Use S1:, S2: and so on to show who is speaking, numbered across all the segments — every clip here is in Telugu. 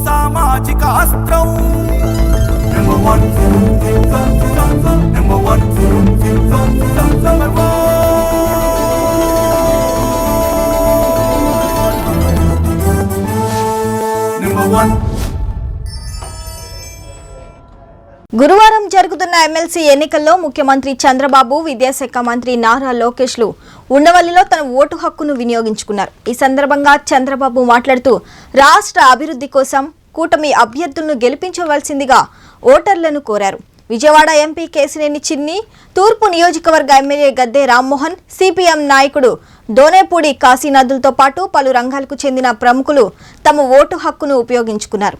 S1: సామాజిక అస్త్రం నెంబర్ 1
S2: గురువారం జరుగుతున్న ఎమ్మెల్సీ ఎన్నికల్లో ముఖ్యమంత్రి చంద్రబాబు, విద్యాశాఖ మంత్రి నారా లోకేష్లు ఉండవల్లిలో తన ఓటు హక్కును వినియోగించుకున్నారు. ఈ సందర్భంగా చంద్రబాబు మాట్లాడుతూ రాష్ట్ర అభివృద్ధి కోసం కూటమి అభ్యర్థులను గెలిపించవలసిందిగా ఓటర్లను కోరారు. విజయవాడ ఎంపీ కేశినేని చిన్ని, తూర్పు నియోజకవర్గ ఎమ్మెల్యే గద్దె రామ్మోహన్, సిపిఎం నాయకుడు దోనేపూడి కాశీనాథులతో పాటు పలు రంగాలకు చెందిన ప్రముఖులు తమ ఓటు హక్కును ఉపయోగించుకున్నారు.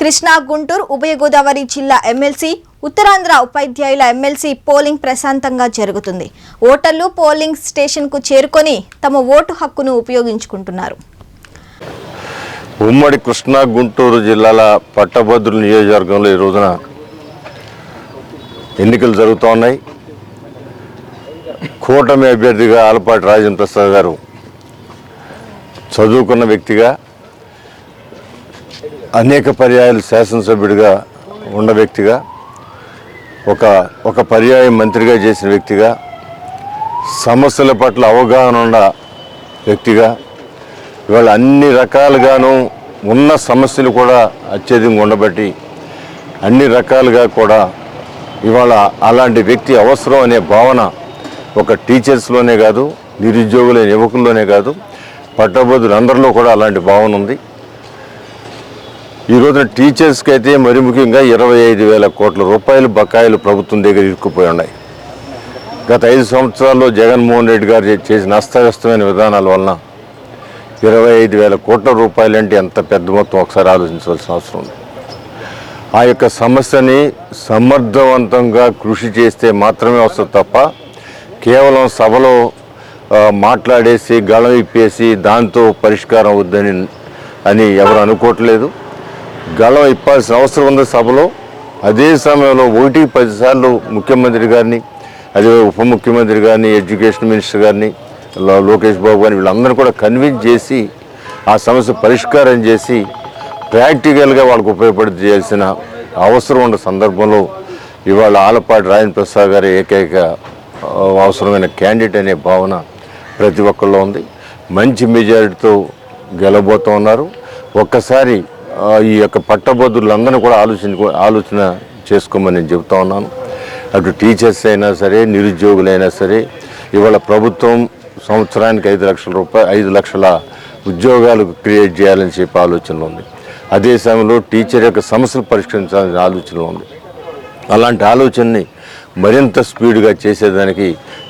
S2: కృష్ణా, గుంటూరు, ఉభయ గోదావరి జిల్లా ఎమ్మెల్సీ, ఉత్తరాంధ్ర ఉపాధ్యాయుల ఎమ్మెల్సీ పోలింగ్ ప్రశాంతంగా జరుగుతుంది. ఓటర్లు పోలింగ్ స్టేషన్కు చేరుకొని తమ ఓటు హక్కును ఉపయోగించుకుంటున్నారు.
S3: ఉమ్మడి కృష్ణా, గుంటూరు జిల్లాల పట్టభద్రుల నియోజకవర్గంలో ఈ రోజున ఎన్నికలు జరుగుతూ ఉన్నాయి. కూటమి అభ్యర్థిగా ఆలపాటి రాజేంద్ర ప్రసాద్ గారు చదువుకున్న వ్యక్తిగా, అనేక పర్యాయాలు శాసనసభ్యుడిగా ఉన్న వ్యక్తిగా, ఒక పర్యాయం మంత్రిగా చేసిన వ్యక్తిగా, సమస్యల పట్ల అవగాహన ఉన్న వ్యక్తిగా, ఇవాళ అన్ని రకాలుగాను ఉన్న సమస్యలు కూడా అత్యధికంగా ఉండబట్టి అన్ని రకాలుగా కూడా ఇవాళ అలాంటి వ్యక్తి అవసరం అనే భావన ఒక టీచర్స్లోనే కాదు, నిరుద్యోగులైన యువకుల్లోనే కాదు, పట్టభద్రులందరిలో కూడా అలాంటి భావన ఉంది. ఈ రోజున టీచర్స్కి అయితే మరి ముఖ్యంగా 25,000 కోట్ల రూపాయలు బకాయిలు ప్రభుత్వం దగ్గర ఇరుక్కుపోయి ఉన్నాయి. గత 5 సంవత్సరాల్లో జగన్మోహన్ రెడ్డి గారు చేసిన అస్తవ్యస్తమైన విధానాల వలన 25,000 కోట్ల రూపాయలు అంటే ఎంత పెద్ద మొత్తం ఒకసారి ఆలోచించవలసిన అవసరం ఉంది. ఆ యొక్క సమస్యని సమర్థవంతంగా కృషి చేస్తే మాత్రమే వస్తుంది తప్ప కేవలం సభలో మాట్లాడేసి గళం ఇప్పేసి దాంతో పరిష్కారం అవుద్దని ఎవరు అనుకోవట్లేదు. గళం ఇప్పాల్సిన అవసరం ఉంది సభలో. అదే సమయంలో 1-10 సార్లు ముఖ్యమంత్రి గారిని, అదే ఉప ముఖ్యమంత్రి గారిని, ఎడ్యుకేషన్ మినిస్టర్ గారిని, లోకేష్ బాబు గారిని వీళ్ళందరూ కూడా కన్విన్స్ చేసి ఆ సమస్య పరిష్కారం చేసి ప్రాక్టికల్గా వాళ్ళకు ఉపయోగపడి చేయాల్సిన అవసరం ఉన్న సందర్భంలో ఇవాళ ఆలపాటి రాజేంద్ర ప్రసాద్ గారి ఏకైక అవసరమైన క్యాండిడేట్ అనే భావన ప్రతి ఒక్కళ్ళు ఉంది. మంచి మెజారిటీతో గెలబోతూ ఉన్నారు. ఒక్కసారి ఈ యొక్క పట్టభద్రులందరినీ కూడా ఆలోచన చేసుకోమని నేను చెబుతా ఉన్నాను. అటు టీచర్స్ అయినా సరే, నిరుద్యోగులైనా సరే, ఇవాళ ప్రభుత్వం సంవత్సరానికి 5 లక్షల ఉద్యోగాలు క్రియేట్ చేయాలని చెప్పి ఆలోచన ఉంది. అదే సమయంలో టీచర్ యొక్క సమస్యలు పరిష్కరించాలని ఆలోచన ఉంది. అలాంటి ఆలోచనని మరింత స్పీడ్గా చేసేదానికి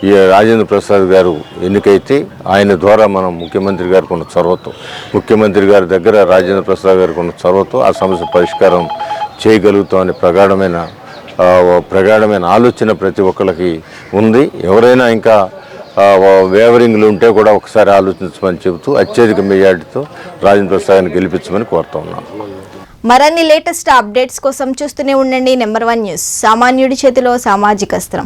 S3: ఈ రాజేంద్ర ప్రసాద్ గారు ఎన్నికైతే ఆయన ద్వారా మనం ముఖ్యమంత్రి గారికి ఉన్న చొరవతో, ముఖ్యమంత్రి గారి దగ్గర రాజేంద్ర ప్రసాద్ గారికి ఉన్న చొరవతో ఆ సమస్య పరిష్కారం చేయగలుగుతామని ప్రగాఢమైన ఆలోచన ప్రతి ఒక్కరికి ఉంది. ఎవరైనా ఇంకా వేవరింగ్లు ఉంటే కూడా ఒకసారి ఆలోచించమని చెబుతూ అత్యధిక మెజార్టీతో రాజేంద్ర ప్రసాద్ని గెలిపించమని కోరుతా ఉన్నాను.
S2: మరిన్ని లేటెస్ట్ అప్డేట్స్ కోసం చూస్తూనే ఉండండి నెంబర్ 1 న్యూస్. సామాన్యుడి చేతిలో సామాజిక అస్త్రం.